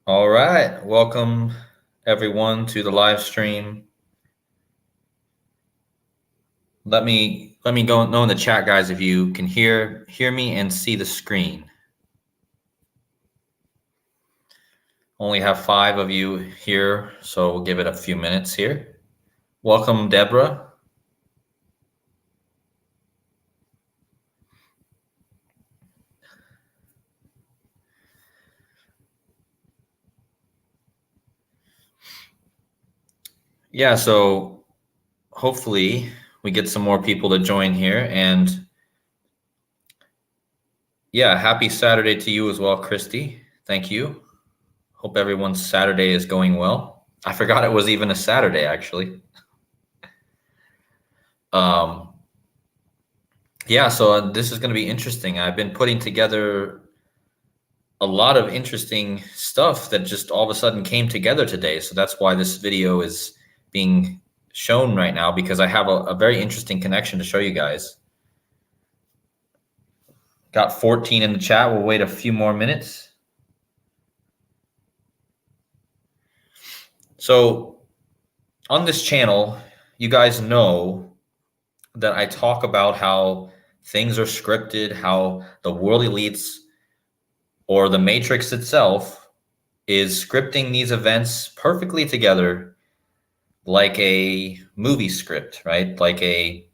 All right, welcome everyone to the live stream. Let me go know in the chat, guys, if you can hear me and see the screen. Only have 5 of you here, so we'll give it a few minutes here. Welcome, Deborah. Yeah, so hopefully we get some more people to join here. And yeah, happy Saturday to you as well, Christy. Thank you. Hope everyone's Saturday is going well. I forgot it was even a Saturday, actually. Yeah, so this is going to be interesting. I've been putting together a lot of interesting stuff that just all of a sudden came together today. So that's why this video is being shown right now, because I have a very interesting connection to show you guys. Got 14 in the chat. We'll wait a few more minutes. So on this channel, you guys know that I talk about how things are scripted, how the world elites or the matrix itself is scripting these events perfectly together like a movie script, right? Like a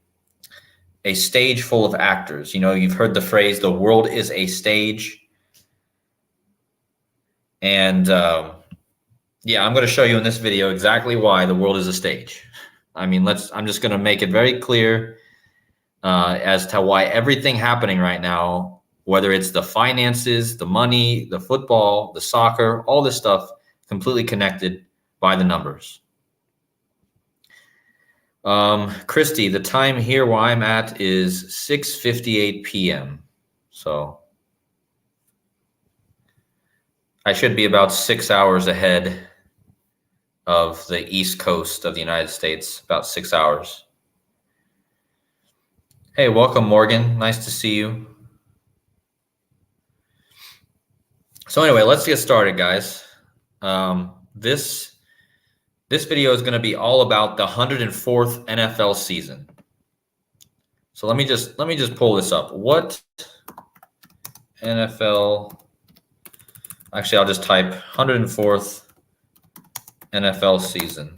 stage full of actors. You know, you've heard the phrase, the world is a stage. And yeah, I'm going to show you in this video exactly why the world is a stage. I mean, I'm just going to make it very clear as to why everything happening right now, whether it's the finances, the money, the football, the soccer, all this stuff, completely connected by the numbers. Christy, the time here where I'm at is 6:58 p.m. So I should be about 6 hours ahead of the East Coast of the United States, about 6 hours. Hey, welcome, Morgan. Nice to see you. So anyway, let's get started, guys. This video is going to be all about the 104th NFL season. So let me just pull this up. What NFL? Actually, I'll just type 104th NFL season.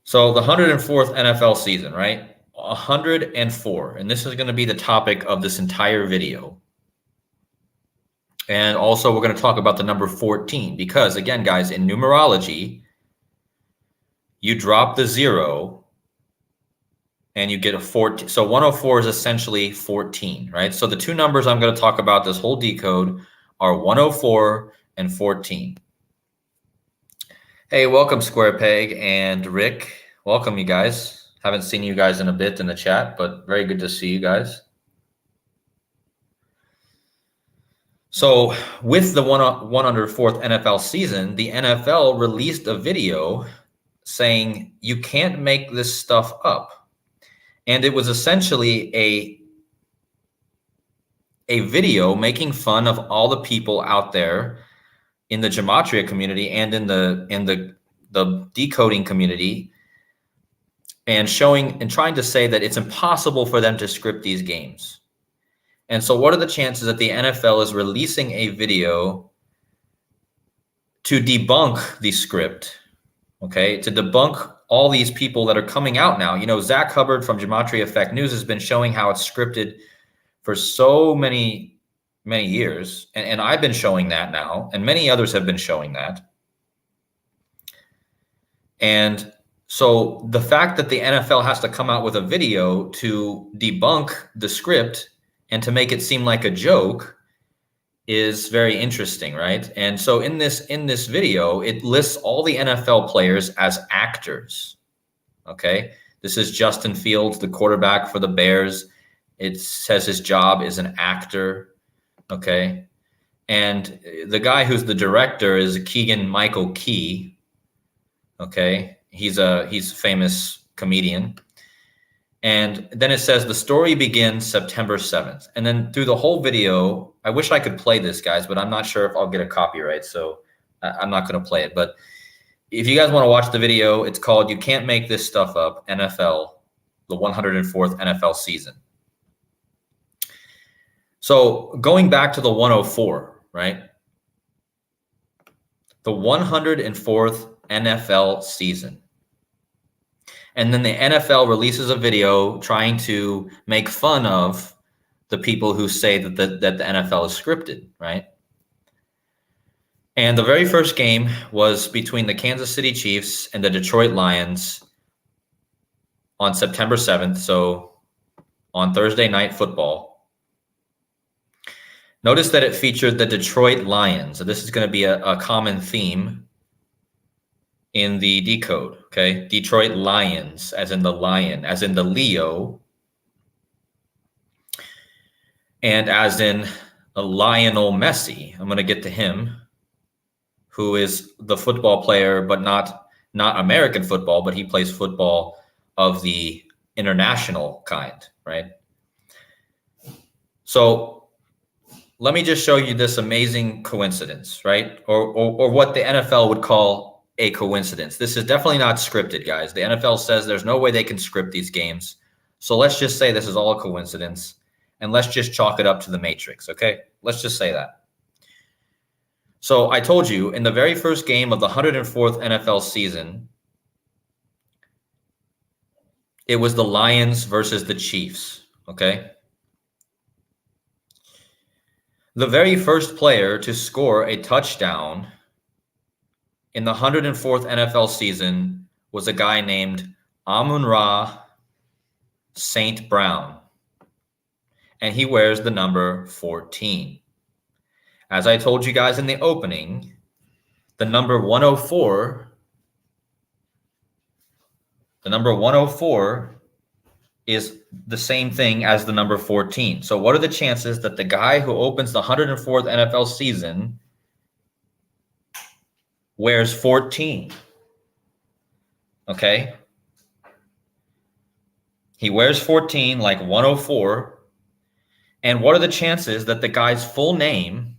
So the 104th NFL season, right? 104. And this is going to be the topic of this entire video. And also we're going to talk about the number 14, because again, guys, in numerology, you drop the 0 and you get a 14. So 104 is essentially 14, right? So the two numbers I'm going to talk about this whole decode are 104 and 14. Hey, welcome Square Peg and Rick. Welcome, you guys. Haven't seen you guys in a bit in the chat, but very good to see you guys. So with the 104th NFL season, the NFL released a video saying you can't make this stuff up. And it was essentially a video making fun of all the people out there in the gematria community and in the decoding community, and showing and trying to say that it's impossible for them to script these games. And so what are the chances that the NFL is releasing a video to debunk the script, okay, to debunk all these people that are coming out now? You know, Zach Hubbard from Gematria Effect News has been showing how it's scripted for so many years. And I've been showing that now, and many others have been showing that. And so the fact that the NFL has to come out with a video to debunk the script and to make it seem like a joke is very interesting, right? And so in this video, it lists all the NFL players as actors, okay? This is Justin Fields, the quarterback for the Bears. It says his job is an actor, okay? And the guy who's the director is Keegan-Michael Key, okay? He's a famous comedian. And then it says the story begins September 7th. And then through the whole video, I wish I could play this, guys, but I'm not sure if I'll get a copyright. So I'm not going to play it. But if you guys want to watch the video, it's called You Can't Make This Stuff Up, NFL, the 104th NFL season. So going back to the 104, right? The 104th NFL season. And then the NFL releases a video trying to make fun of the people who say that the NFL is scripted, right? And the very first game was between the Kansas City Chiefs and the Detroit Lions on September 7th, so on Thursday Night Football. Notice that it featured the Detroit Lions. So this is going to be a common theme in the decode, okay? Detroit Lions, as in the lion, as in the Leo, and as in a Lionel Messi. I'm going to get to him, who is the football player, but not American football, but he plays football of the international kind, right? So let me just show you this amazing coincidence, right? Or what the NFL would call a coincidence. This is definitely not scripted, guys. The NFL says there's no way they can script these games. So let's just say this is all a coincidence, and let's just chalk it up to the Matrix, okay? Let's just say that. So I told you, in the very first game of the 104th NFL season, it was the Lions versus the Chiefs, okay? The very first player to score a touchdown in the 104th NFL season was a guy named Amun-Ra St. Brown, and he wears the number 14. As I told you guys in the opening, the number 104 is the same thing as the number 14. So what are the chances that the guy who opens the 104th NFL season wears 14? Okay. He wears 14 like 104. And what are the chances that the guy's full name,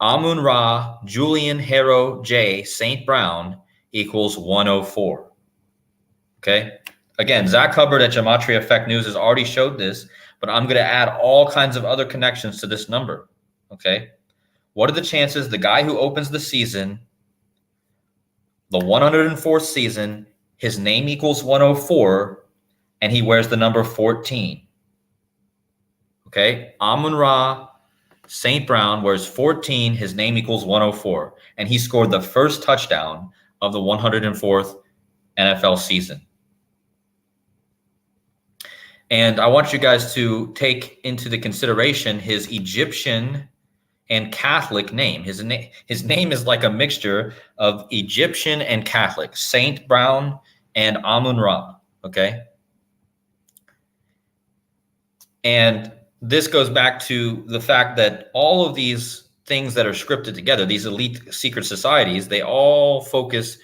Amun-Ra Julian Harrow J. St. Brown, equals 104? Okay. Again, Zach Hubbard at Gematria Effect News has already showed this, but I'm going to add all kinds of other connections to this number. Okay. What are the chances the guy who opens the season, the 104th season, his name equals 104, and he wears the number 14? Okay. Amun-Ra St. Brown wears 14, his name equals 104, and he scored the first touchdown of the 104th NFL season. And I want you guys to take into the consideration his Egyptian and Catholic name. His name is like a mixture of Egyptian and Catholic, St. Brown and Amun-Ra, okay? And this goes back to the fact that all of these things that are scripted together, these elite secret societies, they all focus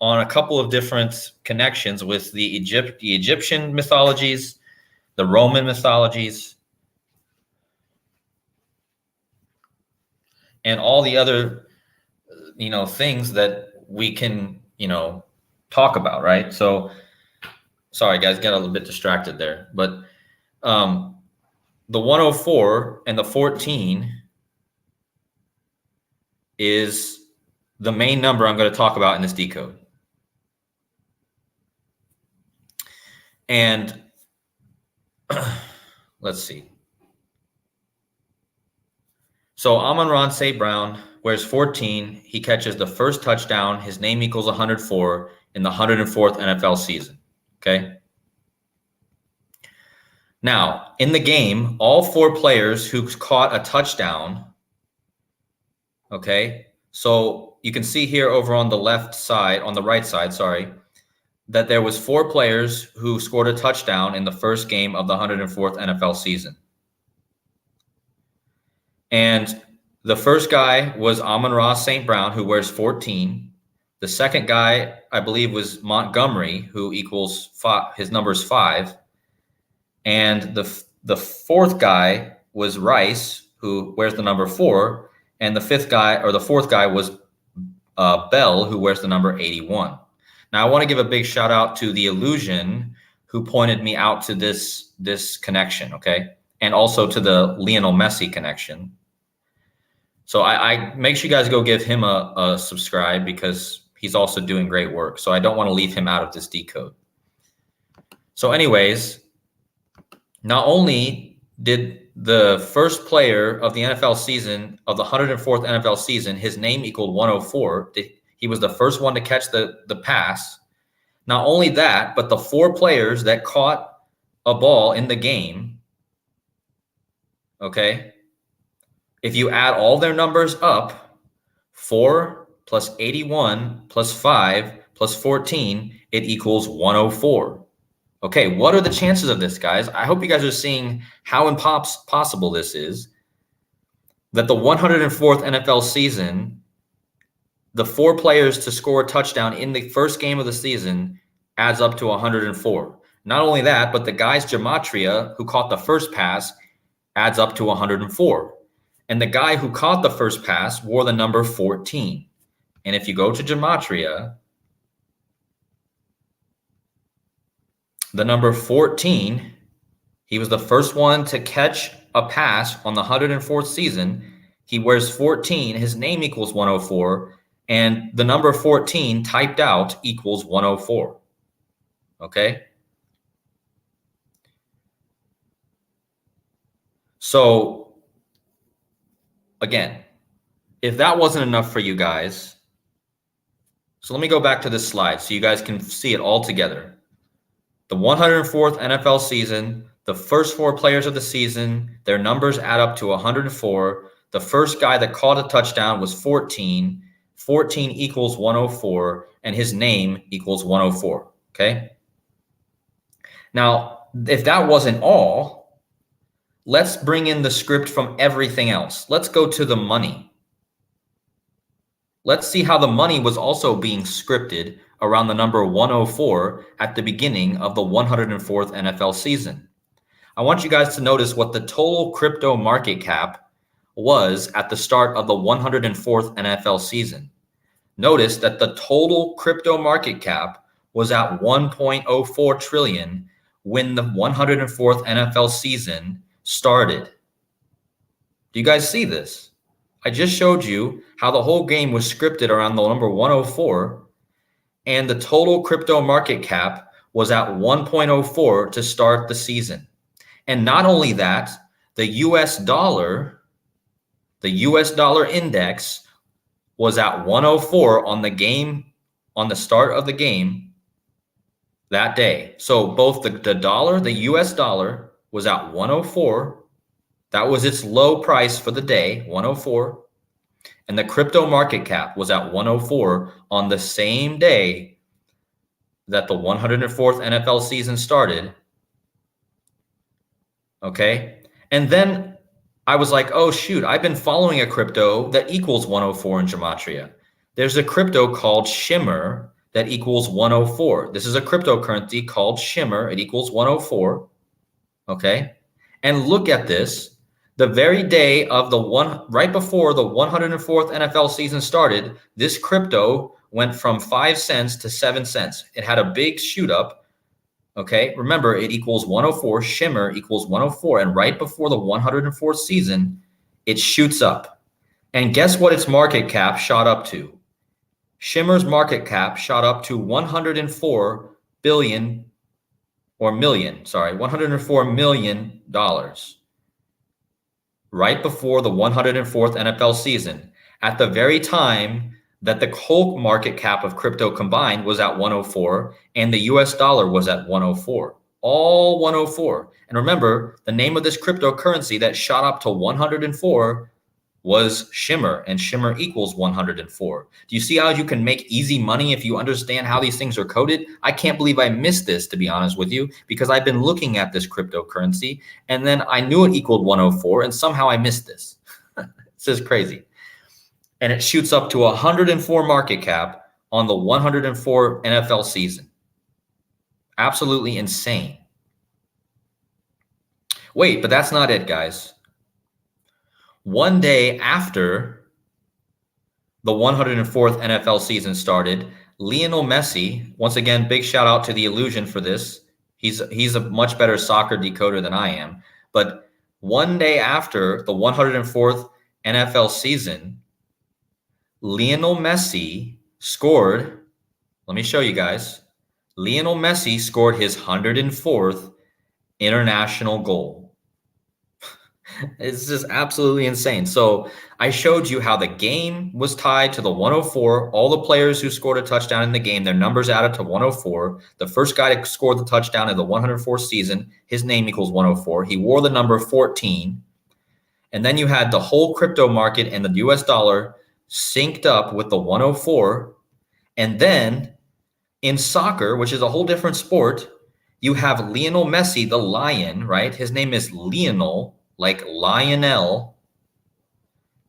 on a couple of different connections with the Egyptian mythologies, the Roman mythologies, and all the other, things that we can, talk about, right? So, sorry, guys, got a little bit distracted there. But the 104 and the 14 is the main number I'm going to talk about in this decode. And let's see. So Amun-Ra St. Brown wears 14. He catches the first touchdown. His name equals 104 in the 104th NFL season. Okay. Now, in the game, all four players who caught a touchdown, okay, so you can see here over on the right side, that there was four players who scored a touchdown in the first game of the 104th NFL season. And the first guy was Amun-Ra St. Brown, who wears 14. The second guy, I believe, was Montgomery, who equals 5, his number is 5. And the fourth guy was Rice, who wears the number 4. And the fourth guy was Bell, who wears the number 81. Now, I want to give a big shout out to the Illusion, who pointed me out to this connection, okay? And also to the Lionel Messi connection. So I make sure you guys go give him a subscribe, because he's also doing great work. So I don't want to leave him out of this decode. So anyways, not only did the first player of the NFL season, of the 104th NFL season, his name equaled 104. He was the first one to catch the pass. Not only that, but the 4 players that caught a ball in the game, okay, if you add all their numbers up, 4 plus 81 plus 5 plus 14, it equals 104. Okay, what are the chances of this, guys? I hope you guys are seeing how impossible this is. That the 104th NFL season, the 4 players to score a touchdown in the first game of the season adds up to 104. Not only that, but the guy's gematria who caught the first pass adds up to 104. And the guy who caught the first pass wore the number 14. And if you go to gematria, the number 14, he was the first one to catch a pass on the 104th season. He wears 14. His name equals 104. And the number 14 typed out equals 104. Okay? So, again, if that wasn't enough for you guys, so let me go back to this slide so you guys can see it all together. The 104th NFL season, the first 4 players of the season, their numbers add up to 104. The first guy that caught a touchdown was 14. 14 equals 104, and his name equals 104, okay? Now, if that wasn't all, let's bring in the script from everything else. Let's go to the money. Let's see how the money was also being scripted around the number 104 at the beginning of the 104th NFL season. I want you guys to notice what the total crypto market cap was at the start of the 104th NFL season. Notice that the total crypto market cap was at 1.04 trillion when the 104th NFL season started. Do you guys see this? I just showed you how the whole game was scripted around the number 104, and the total crypto market cap was at 1.04 to start the season. And not only that, the US dollar index was at 104 on the start of the game that day. So both the US dollar was at 104. That was its low price for the day, 104. And the crypto market cap was at 104 on the same day that the 104th NFL season started. Okay. And then I was like, oh, shoot, I've been following a crypto that equals 104 in gematria. There's a crypto called Shimmer that equals 104. This is a cryptocurrency called Shimmer. It equals 104. Okay. And look at this. The very day of right before the 104th NFL season started, this crypto went from 5 cents to 7 cents. It had a big shoot up. Okay, remember, it equals 104. Shimmer equals 104. And right before the 104th season, it shoots up. And guess what its market cap shot up to? Shimmer's market cap shot up to $104 million. Right before the 104th NFL season, at the very time that the whole market cap of crypto combined was at 104 and the US dollar was at 104, all 104. And remember, the name of this cryptocurrency that shot up to 104 was Shimmer, and Shimmer equals 104. Do you see how you can make easy money if you understand how these things are coded? I can't believe I missed this, to be honest with you, because I've been looking at this cryptocurrency and then I knew it equaled 104 and somehow I missed this. This is crazy. And it shoots up to 104 market cap on the 104 NFL season. Absolutely insane. Wait, but that's not it, guys. One day after the 104th NFL season started, Lionel Messi, once again, big shout out to the Illusion for this. He's a much better soccer decoder than I am. But one day after the 104th NFL season, Lionel Messi scored, let me show you guys. Lionel Messi scored his 104th international goal. It's just absolutely insane. So I showed you how the game was tied to the 104. All the players who scored a touchdown in the game, their numbers added to 104. The first guy to score the touchdown in the 104th season, his name equals 104. He wore the number 14. And then you had the whole crypto market and the US dollar synced up with the 104. And then in soccer, which is a whole different sport, you have Lionel Messi, the Lion, right? His name is Lionel, like Lionel.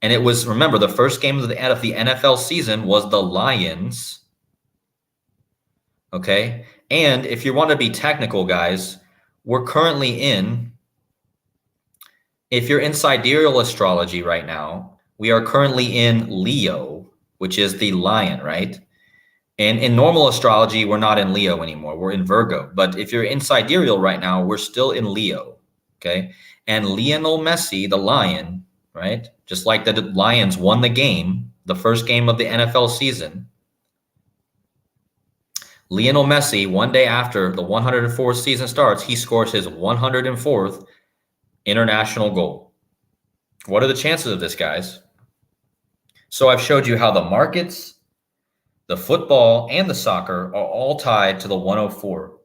And it was, remember, the first game of the NFL season was the Lions. Okay? And if you want to be technical, guys, we're currently if you're in sidereal astrology right now, we are currently in Leo, which is the lion, right? And in normal astrology, we're not in Leo anymore. We're in Virgo. But if you're in sidereal right now, we're still in Leo, okay? And Lionel Messi, the Lion, right? Just like the Lions won the game, the first game of the NFL season. Lionel Messi, one day after the 104th season starts, he scores his 104th international goal. What are the chances of this, guys? So I've showed you how the markets, the football, and the soccer are all tied to the 104.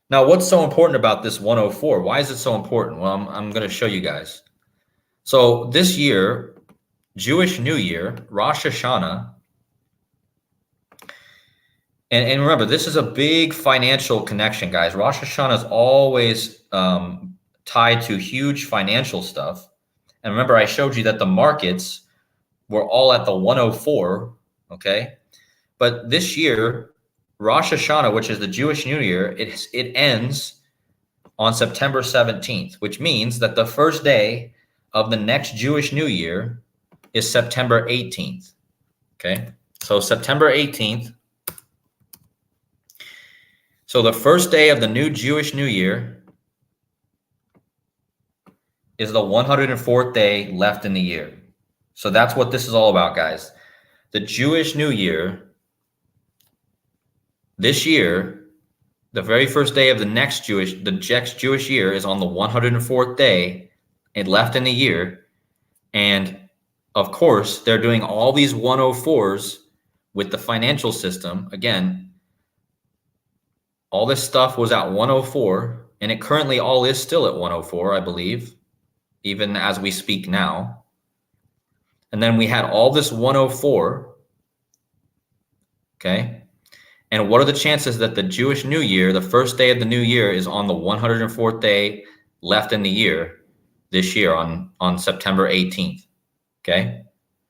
Now, what's so important about this 104? Why is it so important? Well, I'm going to show you guys. So this year, Jewish New Year, Rosh Hashanah, and remember, this is a big financial connection, guys. Rosh Hashanah is always tied to huge financial stuff. And remember, I showed you that the markets were all at the 104, okay? But this year, Rosh Hashanah, which is the Jewish New Year, it ends on September 17th, which means that the first day of the next Jewish New Year is September 18th, okay? So September 18th. So the first day of the new Jewish New Year is the 104th day left in the year. So that's what this is all about, guys. The Jewish New Year, this year, the very first day of the next Jewish year is on the 104th day and left in the year. And of course, they're doing all these 104s with the financial system. Again, all this stuff was at 104, and it currently all is still at 104, I believe, even as we speak now. And then we had all this 104, okay? And what are the chances that the Jewish New Year, the first day of the new year, is on the 104th day left in the year this year on September 18th, okay?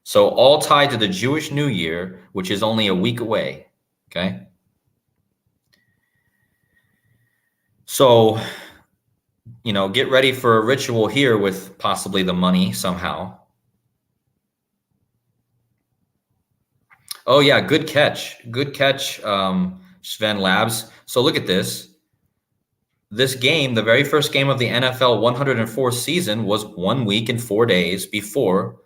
So all tied to the Jewish New Year, which is only a week away, okay? So, get ready for a ritual here with possibly the money somehow. Oh, yeah, good catch. Good catch, Sven Labs. So look at this. This game, the very first game of the NFL 104 season, was 1 week and 4 days before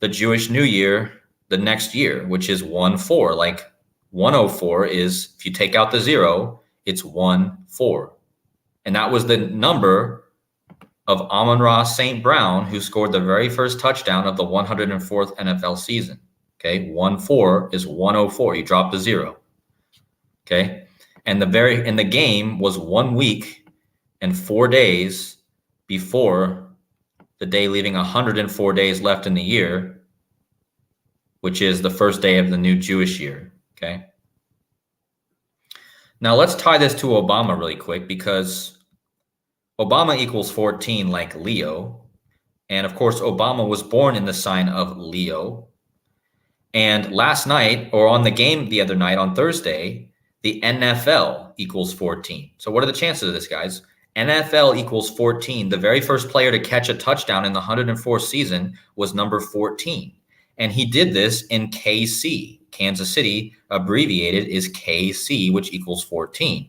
the Jewish New Year the next year, which is 1-4. Like 104 is, if you take out the 0, it's 1-4. And that was the number of Amon-Ra St. Brown, who scored the very first touchdown of the 104th NFL season. Okay, 1-4 is 104. You drop the 0. Okay, and the game was 1 week and 4 days before the day leaving 104 days left in the year, which is the first day of the new Jewish year. Okay. Now let's tie this to Obama really quick, because Obama equals 14 like Leo. And of course, Obama was born in the sign of Leo. And last night, or on the game the other night, on Thursday, the NFL equals 14. So what are the chances of this, guys? NFL equals 14. The very first player to catch a touchdown in the 104th season was number 14. And he did this in KC. Kansas City, abbreviated, is KC, which equals 14.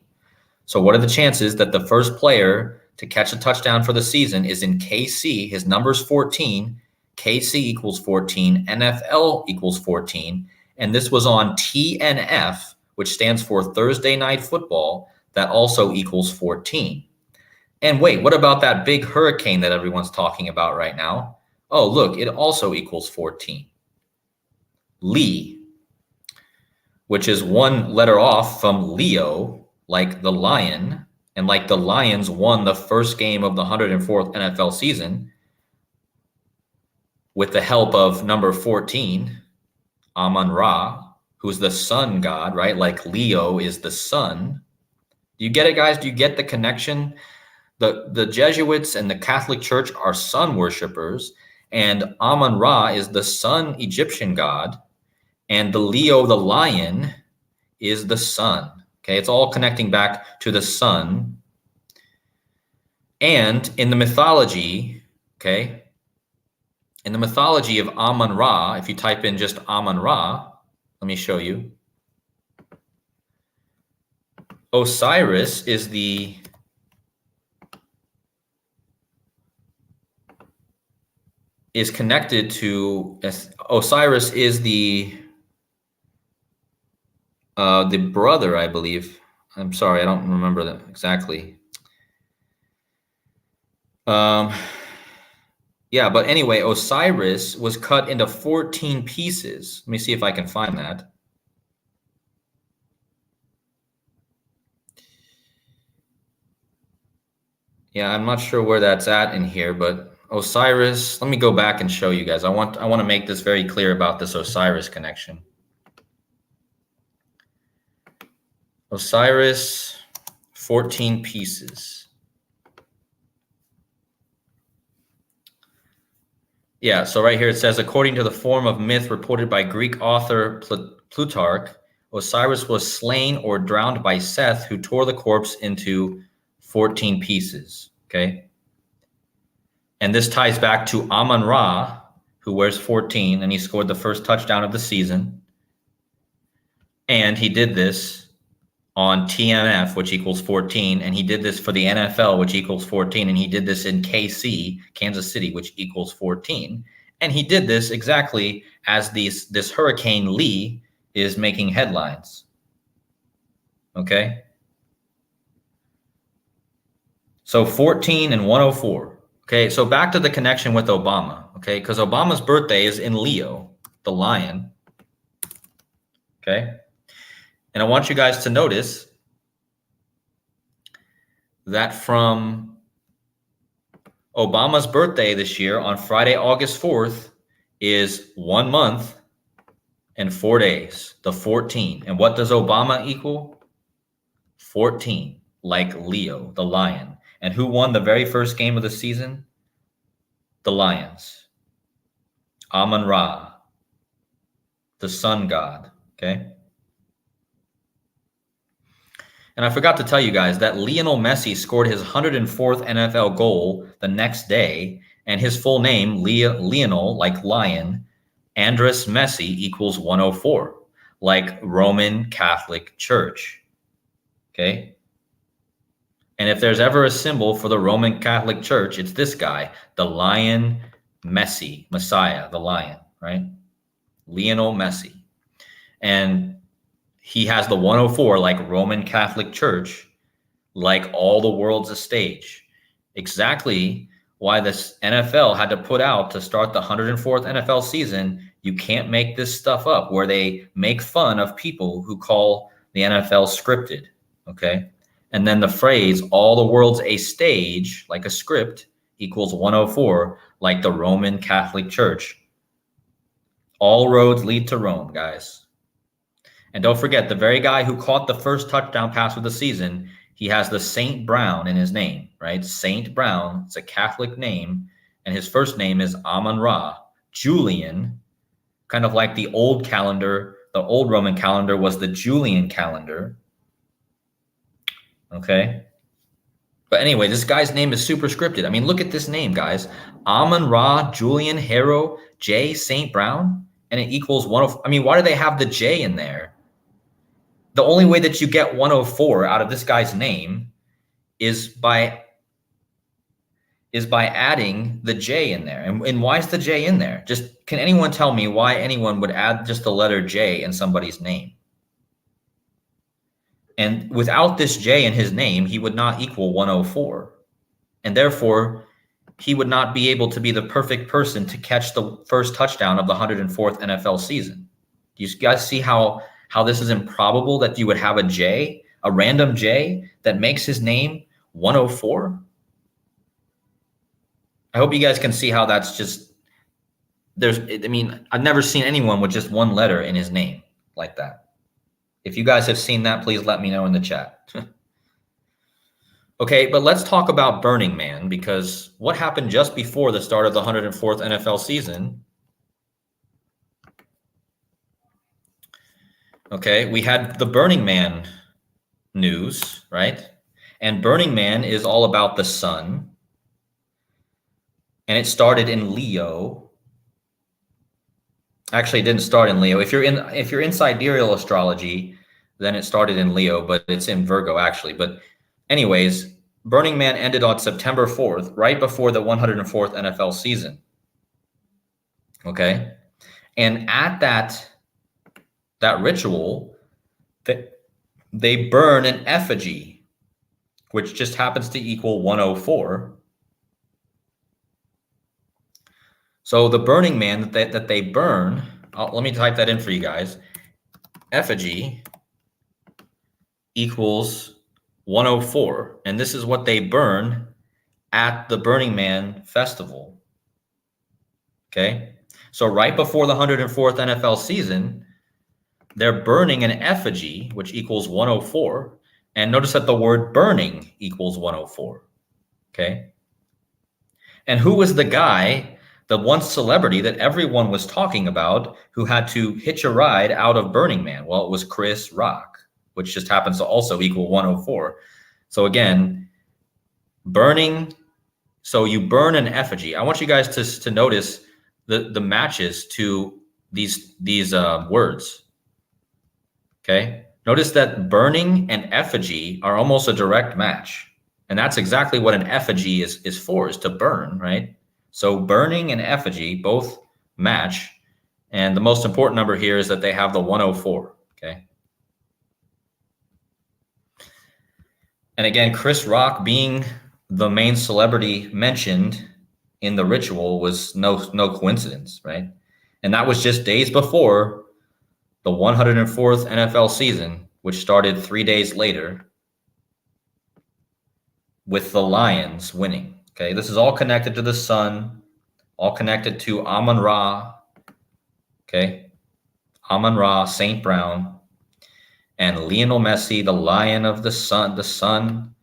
So what are the chances that the first player to catch a touchdown for the season is in KC? His number's 14. KC equals 14. NFL equals 14. And this was on TNF, which stands for Thursday Night Football, that also equals 14. And wait, what about that big hurricane that everyone's talking about right now? Oh, look, it also equals 14. Lee, which is one letter off from Leo, like the lion, and like the Lions won the first game of the 104th NFL season with the help of number 14, Amun-Ra, who's the sun god, right? Like Leo is the sun. Do you get it, guys? Do you get the connection? The Jesuits and the Catholic Church are sun worshipers, and Amun-Ra is the sun Egyptian god, and the Leo, the lion, is the sun. Okay, it's all connecting back to the sun. And in the mythology, okay, in the mythology of Amun-Ra, if you type in just Amun-Ra, let me show you. Osiris is connected to Osiris is the brother, I believe. I'm sorry, I don't remember that exactly. Yeah, but anyway, Osiris was cut into 14 pieces. Let me see if I can find that. Yeah, I'm not sure where that's at in here, but Osiris, let me go back and show you guys. I want to make this very clear about this Osiris connection. Osiris, 14 pieces. Yeah, so right here it says, according to the form of myth reported by Greek author Plutarch, Osiris was slain or drowned by Seth, who tore the corpse into 14 pieces, okay? And this ties back to Amun-Ra, who wears 14, and he scored the first touchdown of the season. And he did this on TNF, which equals 14, and he did this for the NFL, which equals 14, and he did this in KC, Kansas City, which equals 14. And he did this exactly as this Hurricane Lee is making headlines. Okay? So 14 and 104. Okay, so back to the connection with Obama, okay? Because Obama's birthday is in Leo, the lion. Okay? And I want you guys to notice that from Obama's birthday this year on Friday, August 4th, is 1 month and 4 days, the 14. And what does Obama equal? 14, like Leo, the lion. And who won the very first game of the season? The Lions. Amun-Ra, the sun god, okay? And I forgot to tell you guys that Lionel Messi scored his 104th NFL goal the next day, and his full name, Lionel, like lion, Andres Messi equals 104, like Roman Catholic Church. Okay? And if there's ever a symbol for the Roman Catholic Church, it's this guy, the lion Messi, Messiah, the lion, right? Lionel Messi. And he has the 104 like Roman Catholic Church, like all the world's a stage. Exactly why this NFL had to put out to start the 104th NFL season. You can't make this stuff up where they make fun of people who call the NFL scripted, okay? And then the phrase, all the world's a stage, like a script, equals 104, like the Roman Catholic Church. All roads lead to Rome, guys. And don't forget, the very guy who caught the first touchdown pass of the season, he has the Saint Brown in his name, right? Saint Brown, it's a Catholic name, and his first name is Amun-Ra, Julian, kind of like the old calendar. The old Roman calendar was the Julian calendar. Okay. But anyway, this guy's name is super scripted. I mean, look at this name, guys. Amon Ra Julian Harrow J St. Brown, and it equals 104. I mean, why do they have the J in there? The only way that you get 104 out of this guy's name is by adding the J in there. And why is the J in there? Just, can anyone tell me why anyone would add just the letter J in somebody's name? And without this J in his name, he would not equal 104. And therefore, he would not be able to be the perfect person to catch the first touchdown of the 104th NFL season. You guys see how this is improbable that you would have a J, a random J, that makes his name 104? I hope you guys can see how that's just, I've never seen anyone with just one letter in his name like that. If you guys have seen that, please let me know in the chat. Okay, but let's talk about Burning Man, because what happened just before the start of the 104th NFL season? Okay, we had the Burning Man news, right? And Burning Man is all about the sun. And it started in Leo. Actually, it didn't start in Leo. If you're in sidereal astrology, then it started in Leo, but it's in Virgo actually. But anyways, Burning Man ended on September 4th, right before the 104th NFL season. Okay? And at that ritual, they burn an effigy, which just happens to equal 104. So the Burning Man that they burn, let me type that in for you guys. Effigy equals 104. And this is what they burn at the Burning Man festival. Okay? So right before the 104th NFL season, they're burning an effigy, which equals 104. And notice that the word burning equals 104. Okay? And who was the guy, the one celebrity that everyone was talking about, who had to hitch a ride out of Burning Man? Well, it was Chris Rock, which just happens to also equal 104. So again, burning. So you burn an effigy. I want you guys to notice the matches to these words. Okay. Notice that burning and effigy are almost a direct match. And that's exactly what an effigy is for, is to burn, right? So burning and effigy both match. And the most important number here is that they have the 104. Okay. And again, Chris Rock being the main celebrity mentioned in the ritual was no coincidence, right? And that was just days before the 104th NFL season, which started 3 days later with the Lions winning. Okay, this is all connected to the sun, all connected to Amon Ra. Okay, Amon Ra, St. Brown, and Lionel Messi, the lion of the sun,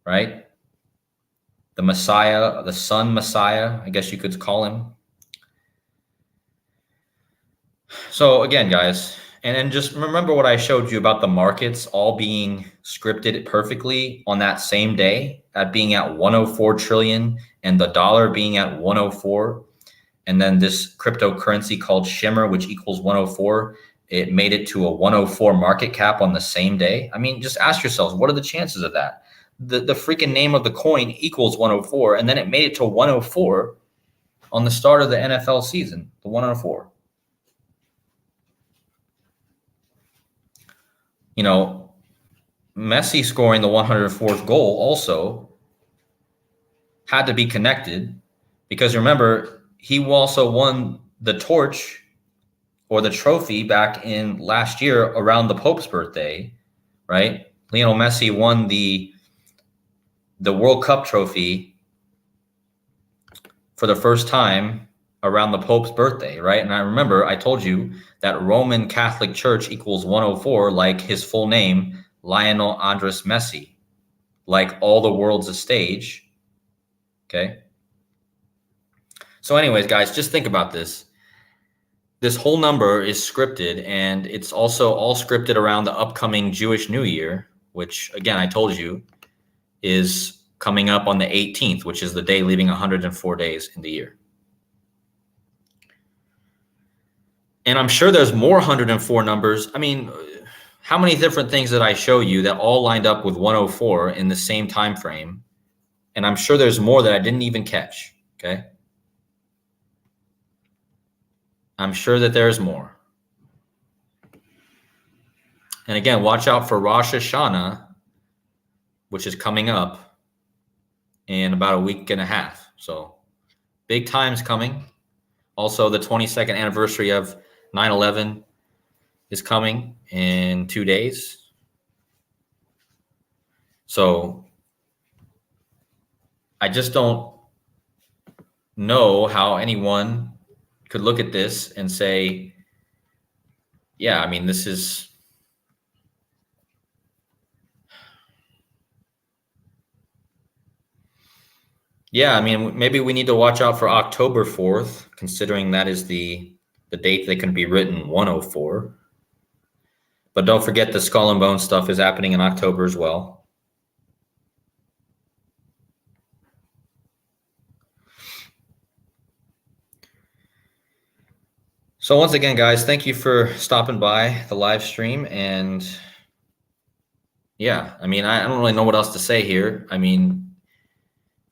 right? The Messiah, the Sun Messiah, I guess you could call him. So again, guys, and just remember what I showed you about the markets all being scripted perfectly on that same day, at being at 104 trillion and the dollar being at 104. And then this cryptocurrency called Shimmer, which equals 104, it made it to a 104 market cap on the same day. I mean, just ask yourselves, what are the chances of that? The freaking name of the coin equals 104, and then it made it to 104 on the start of the NFL season, the 104. You know, Messi scoring the 104th goal also had to be connected, because remember, he also won the torch or the trophy back in last year around the Pope's birthday, right? Lionel Messi won the World Cup trophy for the first time around the Pope's birthday, right? And I remember I told you that Roman Catholic Church equals 104, like his full name, Lionel Andres Messi, like all the world's a stage. Okay. So anyways, guys, just think about this. this whole number is scripted, and it's also all scripted around the upcoming Jewish New Year, which, again, I told you is coming up on the 18th, which is the day leaving 104 days in the year. And I'm sure there's more 104 numbers. I mean, how many different things did I show you that all lined up with 104 in the same time frame? And I'm sure there's more that I didn't even catch, okay? I'm sure that there's more. And again, watch out for Rosh Hashanah, which is coming up in about a week and a half. So big times coming. Also, the 22nd anniversary of 9/11 is coming in 2 days. So I just don't know how anyone could look at this and say, yeah, I mean, this is, yeah, I mean, maybe we need to watch out for October 4th, considering that is the date that can be written 104. But don't forget the Skull and Bones stuff is happening in October as well. So once again, guys, thank you for stopping by the live stream. And yeah, I mean, I don't really know what else to say here. I mean,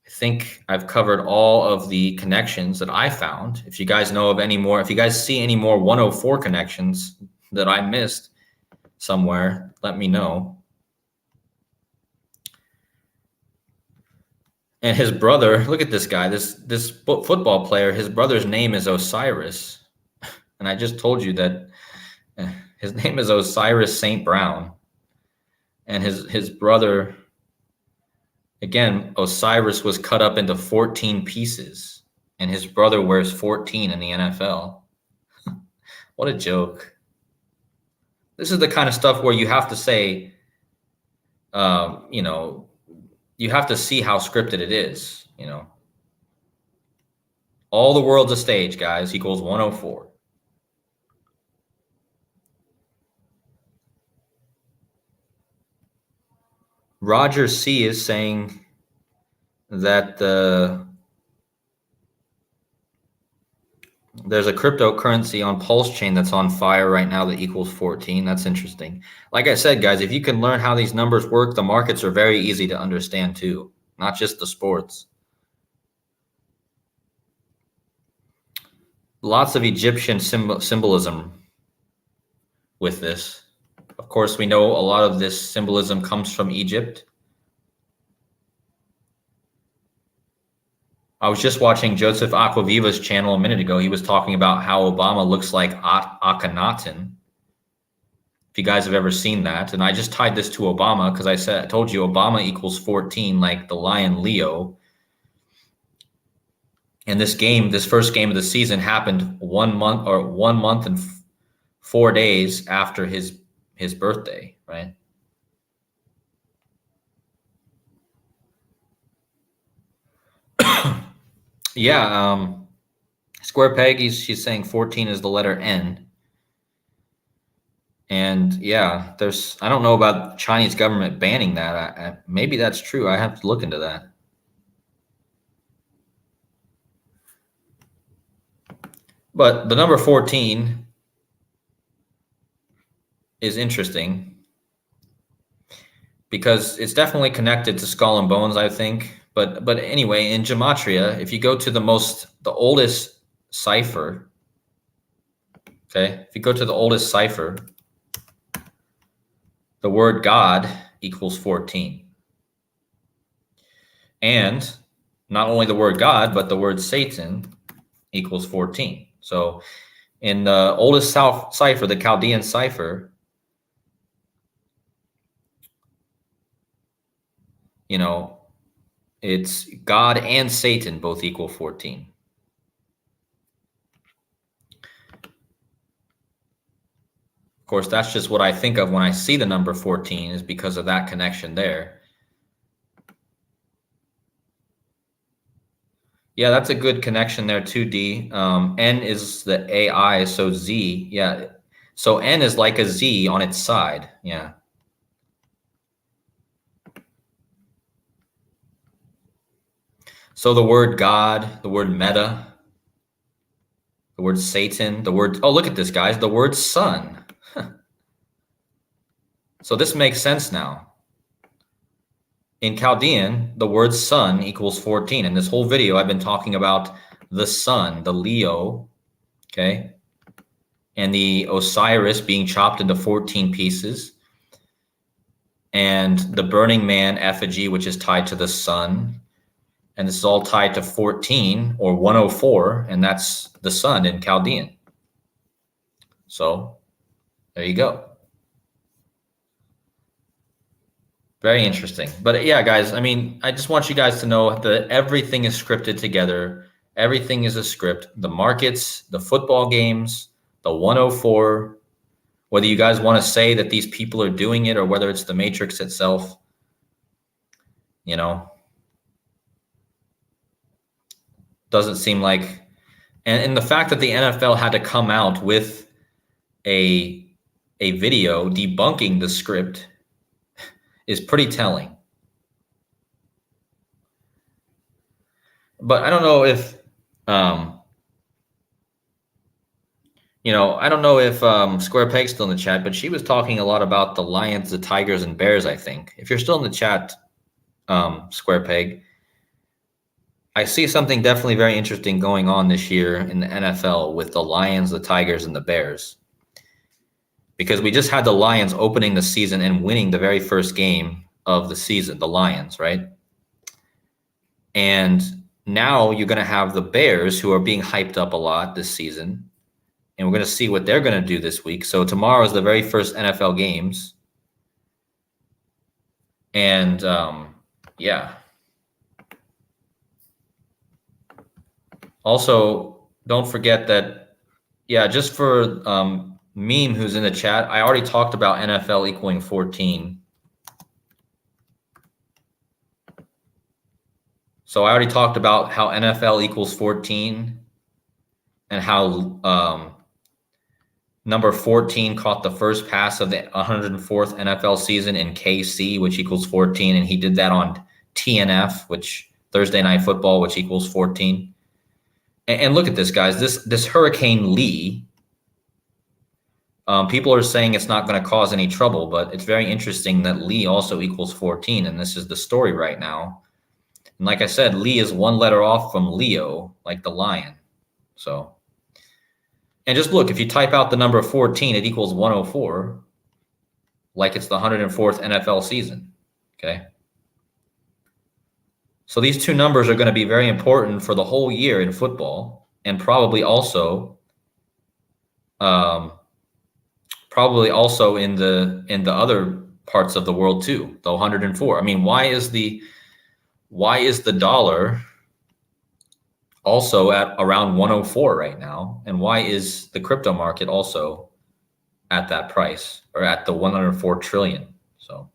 I think I've covered all of the connections that I found. If you guys know of any more, if you guys see any more 104 connections that I missed somewhere, let me know. And his brother, look at this guy, this football player, his brother's name is Osiris. And I just told you that his name is Osiris St. Brown. And his brother, again, Osiris was cut up into 14 pieces. And his brother wears 14 in the NFL. What a joke. This is the kind of stuff where you have to say, you know, you have to see how scripted it is, you know. All the world's a stage, guys, equals 104. Roger C is saying that there's a cryptocurrency on Pulse Chain that's on fire right now that equals 14. That's interesting. Like I said, guys, if you can learn how these numbers work, the markets are very easy to understand too, not just the sports. Lots of Egyptian symbolism with this. Of course, we know a lot of this symbolism comes from Egypt. I was just watching Joseph Aquaviva's channel a minute ago. He was talking about how Obama looks like Akhenaten. If you guys have ever seen that. And I just tied this to Obama because I told you Obama equals 14, like the lion Leo. And this first game of the season happened 1 month and 4 days after his birthday, right? Yeah, Square Peg, she's saying 14 is the letter N. And yeah, I don't know about the Chinese government banning that. Maybe that's true. I have to look into that. But the number 14 is interesting because it's definitely connected to Skull and Bones, I think. But anyway, in gematria, if you go to the oldest cipher, okay, if you go to the oldest cipher, the word God equals 14. And not only the word God, but the word Satan equals 14. So in the oldest cipher, the Chaldean cipher, you know, it's God and Satan both equal 14. Of course, that's just what I think of when I see the number 14 is because of that connection there. Yeah, that's a good connection there too, D. N is the AI, so Z. Yeah. So N is like a Z on its side. Yeah. So the word God, the word meta, the word Satan, the word, oh, look at this, guys, the word sun. So this makes sense now. In Chaldean, the word sun equals 14. In this whole video, I've been talking about the sun, the Leo, okay, and the Osiris being chopped into 14 pieces, and the burning man effigy, which is tied to the sun. And this is all tied to 14 or 104, and that's the sun in Chaldean. So there you go. Very interesting. But yeah, guys, I mean, I just want you guys to know that everything is scripted together. Everything is a script. The markets, the football games, the 104, whether you guys want to say that these people are doing it or whether it's the Matrix itself, you know, doesn't seem like. And the fact that the NFL had to come out with a video debunking the script is pretty telling. But I don't know if, I don't know if Square Peg's still in the chat, but she was talking a lot about the Lions, the Tigers, and Bears, I think. If you're still in the chat, Square Peg, I see something definitely very interesting going on this year in the NFL with the Lions, the Tigers, and the Bears. Because we just had the Lions opening the season and winning the very first game of the season, the Lions, right? And now you're going to have the Bears, who are being hyped up a lot this season. And we're going to see what they're going to do this week. So tomorrow is the very first NFL games. And yeah. Also, don't forget that, yeah, just for Meme, who's in the chat, I already talked about NFL equaling 14. So I already talked about how NFL equals 14 and how number 14 caught the first pass of the 104th NFL season in KC, which equals 14. And he did that on TNF, which Thursday Night Football, which equals 14. And look at this, guys. This Hurricane Lee, people are saying it's not going to cause any trouble, but it's very interesting that Lee also equals 14. And this is the story right now. And like I said, Lee is one letter off from Leo, like the lion. So, and just look, if you type out the number 14, it equals 104, like it's the 104th NFL season. Okay. So these two numbers are going to be very important for the whole year in football, and probably also in the other parts of the world too, the 104. I mean, why is the dollar also at around 104 right now? And why is the crypto market also at that price, or at the 104 trillion? So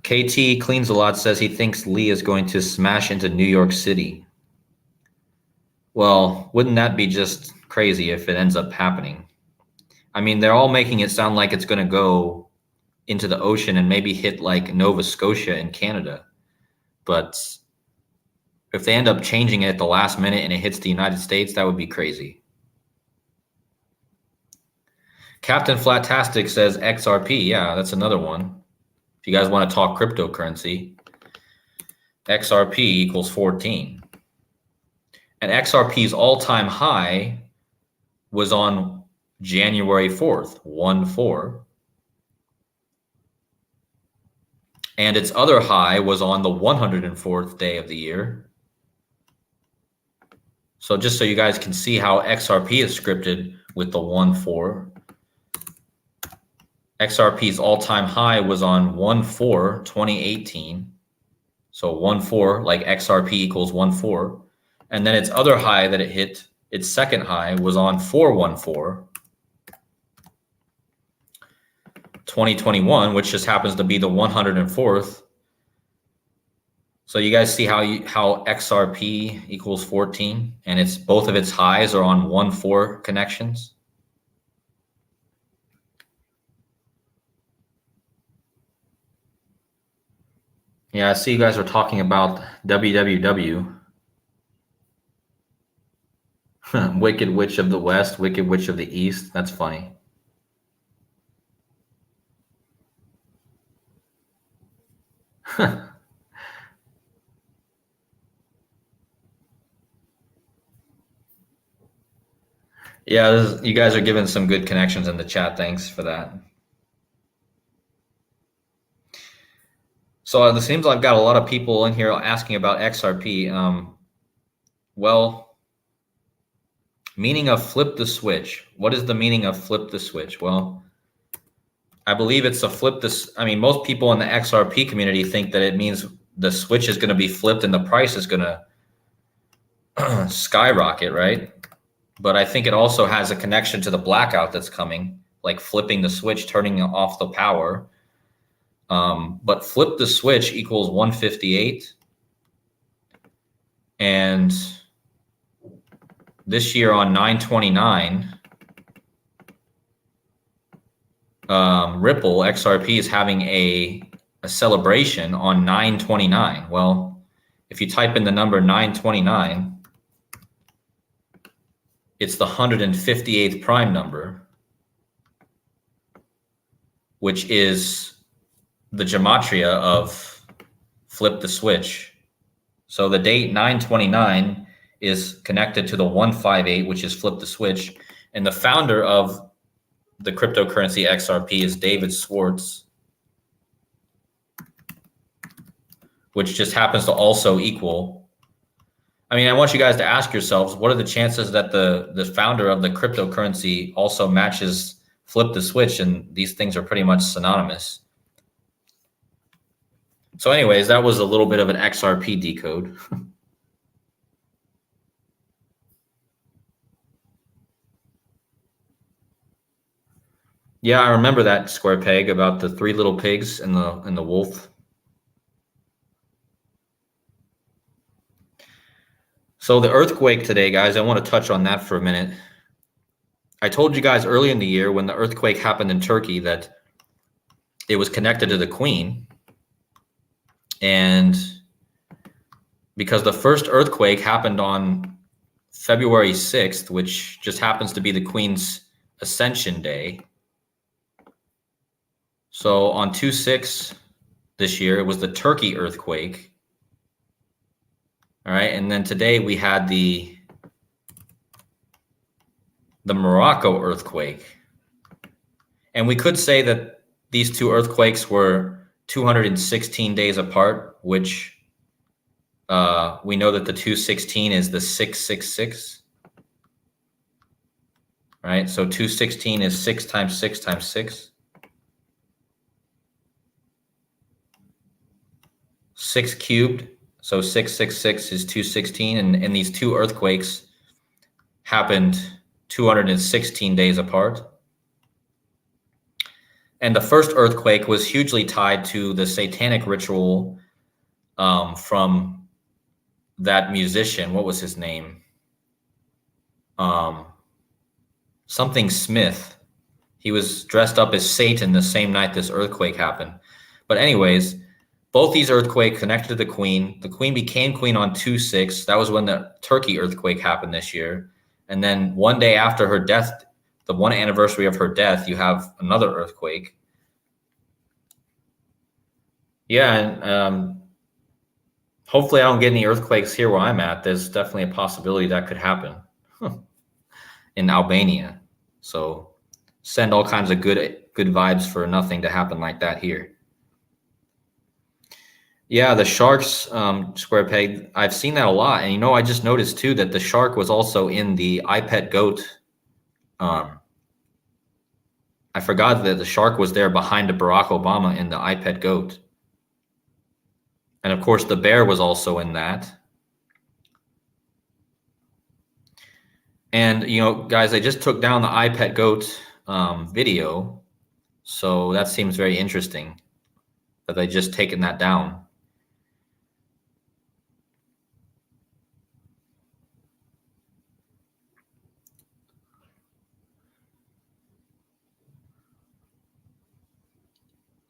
KT Cleans a Lot says he thinks Lee is going to smash into New York City. Well, wouldn't that be just crazy if it ends up happening? I mean, they're all making it sound like it's going to go into the ocean and maybe hit like Nova Scotia in Canada. But if they end up changing it at the last minute and it hits the United States, that would be crazy. Captain Flatastic says XRP. Yeah, that's another one. If you guys want to talk cryptocurrency, XRP equals 14. And XRP's all-time high was on January 4th, 1-4. And its other high was on the 104th day of the year. So just so you guys can see how XRP is scripted with the 1-4. XRP's all-time high was on 1-4-2018. So 1-4, like XRP equals 1-4. And then its other high that it hit, its second high, was on 4-1-4. 2021, which just happens to be the 104th So you guys see how XRP equals 14, and it's both of its highs are on 1-4 connections. Yeah, I see you guys are talking about WWW. Wicked Witch of the West, Wicked Witch of the East. That's funny. Yeah, you guys are giving some good connections in the chat. Thanks for that. So it seems I've got a lot of people in here asking about XRP. Well, meaning of flip the switch. What is the meaning of flip the switch? Well, I believe it's a flip this. I mean, most people in the XRP community think that it means the switch is going to be flipped and the price is going to skyrocket, right? But I think it also has a connection to the blackout that's coming, like flipping the switch, turning off the power. But flip the switch equals 158. And this year on 9/29, Ripple XRP is having a celebration on 9/29. Well, if you type in the number 9/29, it's the 158th prime number, which is the gematria of flip the switch. So the date 9/29 is connected to the 158, which is flip the switch. And the founder of the cryptocurrency XRP is David Schwartz, which just happens to also equal. I mean, I want you guys to ask yourselves, what are the chances that the founder of the cryptocurrency also matches flip the switch? And these things are pretty much synonymous. So anyways, that was a little bit of an XRP decode. Yeah, I remember that square peg about the 3 little pigs and the wolf. So the earthquake today, guys, I want to touch on that for a minute. I told you guys early in the year when the earthquake happened in Turkey that it was connected to the Queen. And because the first earthquake happened on February 6th, which just happens to be the Queen's Ascension Day. So on 2/6 this year, it was the Turkey earthquake. All right, and then today we had the Morocco earthquake. And we could say that these two earthquakes were 216 days apart, which we know that the 216 is the 666. Right, so 216 is 6 times 6 times 6. 6 cubed, so 666 is 216, and these two earthquakes happened 216 days apart. And the first earthquake was hugely tied to the satanic ritual from that musician. What was his name? Something Smith. He was dressed up as Satan the same night this earthquake happened. But anyways, both these earthquakes connected to the Queen. The Queen became queen on 2/6. That was when the Turkey earthquake happened this year. And then one day after her death, the 1 anniversary of her death, you have another earthquake. Yeah, and hopefully I don't get any earthquakes here where I'm at. There's definitely a possibility that could happen in Albania. So send all kinds of good vibes for nothing to happen like that here. Yeah, the sharks square peg. I've seen that a lot, and I just noticed too that the shark was also in the iPet goat. I forgot that the shark was there behind Barack Obama in the iPet goat, and of course the bear was also in that. And guys, I just took down the iPet goat video, so that seems very interesting that they just taken that down.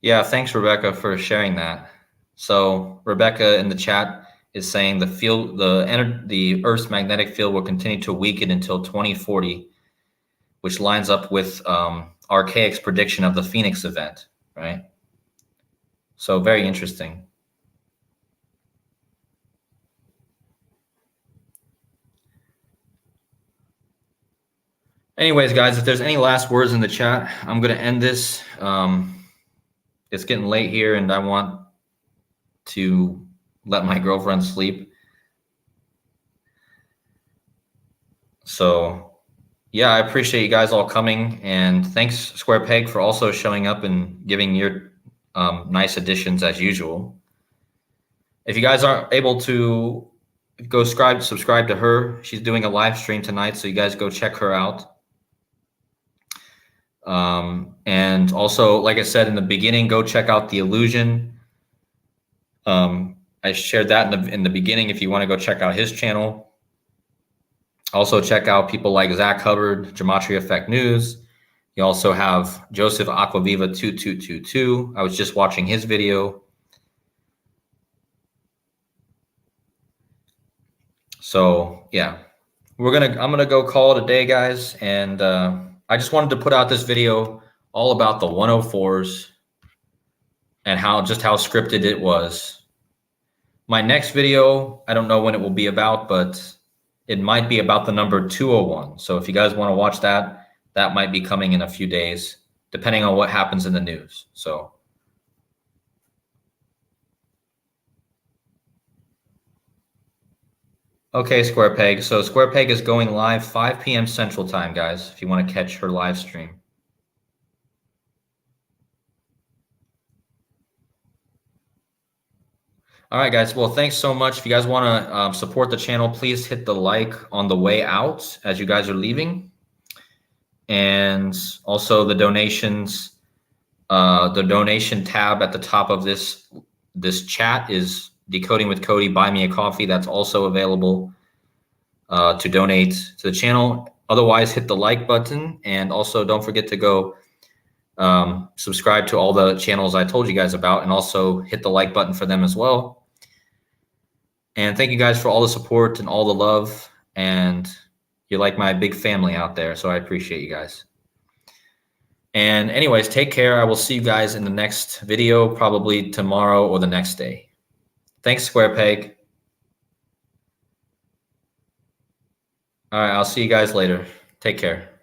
Yeah, thanks, Rebecca, for sharing that. So Rebecca in the chat is saying the Earth's magnetic field will continue to weaken until 2040, which lines up with Archaic's prediction of the Phoenix event, right? So very interesting. Anyways, guys, if there's any last words in the chat, I'm going to end this. It's getting late here, and I want to let my girlfriend sleep. So, yeah, I appreciate you guys all coming, and thanks, Square Peg, for also showing up and giving your nice additions as usual. If you guys aren't able to go subscribe to her, she's doing a live stream tonight, so you guys go check her out. And also, like I said in the beginning, go check out The Illusion. I shared that in the beginning if you want to go check out his channel. Also check out people like Zach Hubbard, Gematria Effect News. You also have Joseph Aquaviva 2222. I was just watching his video. So yeah, I'm gonna go call it a day, guys. And I just wanted to put out this video all about the 104s and how scripted it was. My next video, I don't know when it will be about, but it might be about the number 201. So if you guys want to watch that, that might be coming in a few days, depending on what happens in the news. So. Okay, Square Peg. So Square Peg is going live 5 p.m. Central Time, guys, if you want to catch her live stream. All right, guys. Well, thanks so much. If you guys want to support the channel, please hit the like on the way out as you guys are leaving. And also the donations, the donation tab at the top of this chat is Decoding with Cody, Buy Me a Coffee. That's also available to donate to the channel. Otherwise, hit the like button. And also don't forget to go subscribe to all the channels I told you guys about, and also hit the like button for them as well. And thank you guys for all the support and all the love. And you're like my big family out there. So I appreciate you guys. And anyways, take care. I will see you guys in the next video, probably tomorrow or the next day. Thanks, Square Peg. All right, I'll see you guys later. Take care.